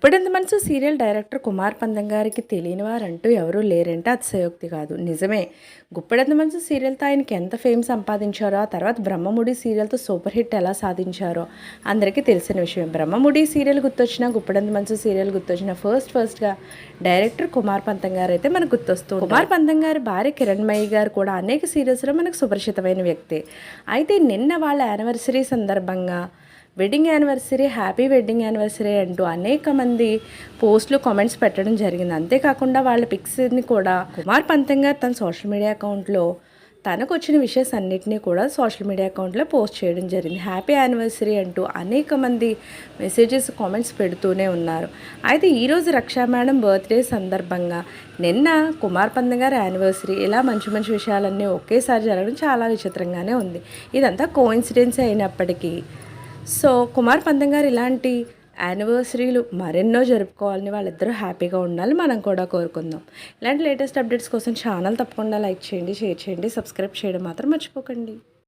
గుప్పెడంత మనసు serial director Kumar పందం గారికి తెలియని వారంటూ ఎవరూ లేరంటే అతిశయోక్తి కాదు. నిజమే. గుప్పెడంత మనసు సీరియల్తో ఆయనకి ఎంత ఫేమ్ సంపాదించారో, ఆ తర్వాత బ్రహ్మముడి సీరియల్తో సూపర్ హిట్ ఎలా సాధించారో అందరికీ తెలిసిన విషయం. బ్రహ్మముడి సీరియల్ గుర్తొచ్చినా, గుప్పెడంత మనసు సీరియల్ గుర్తొచ్చినా ఫస్ట్గా డైరెక్టర్ కుమార్ పందం గారు అయితే మనకు గుర్తొస్తుంది. కుమార్ పందం గారి భార్య కిరణ్మయి గారు కూడా అనేక సీరియల్స్లో మనకు సుపరిచితమైన వ్యక్తి. అయితే నిన్న వాళ్ళ యానివర్సరీ సందర్భంగా wedding anniversary, happy wedding anniversary అంటూ అనేక మంది పోస్టులు, కామెంట్స్ పెట్టడం జరిగింది. అంతేకాకుండా వాళ్ళ పిక్స్ని కూడా కుమార్ పంతం గారు తన సోషల్ మీడియా అకౌంట్లో తనకు వచ్చిన విషయస్ అన్నిటినీ కూడా సోషల్ మీడియా అకౌంట్లో పోస్ట్ చేయడం జరిగింది. హ్యాపీ యానివర్సరీ అంటూ అనేక మంది మెసేజెస్, కామెంట్స్ పెడుతూనే ఉన్నారు. అయితే ఈరోజు రక్షా మేడం బర్త్డే సందర్భంగా నిన్న కుమార్ పందం గారి యానివర్సరీ, ఇలా మంచి మంచి విషయాలన్నీ ఒకేసారి జరగడం చాలా విచిత్రంగానే ఉంది. ఇదంతా కోఇన్సిడెన్స్ అయినప్పటికీ కుమార్ పందం గారు ఇలాంటి యానివర్సరీలు మరెన్నో జరుపుకోవాలని, వాళ్ళిద్దరూ హ్యాపీగా ఉండాలి మనం కూడా కోరుకుందాం. ఇలాంటి లేటెస్ట్ అప్డేట్స్ కోసం ఛానల్ తప్పకుండా లైక్ చేయండి, షేర్ చేయండి, సబ్స్క్రైబ్ చేయడం మాత్రం మర్చిపోకండి.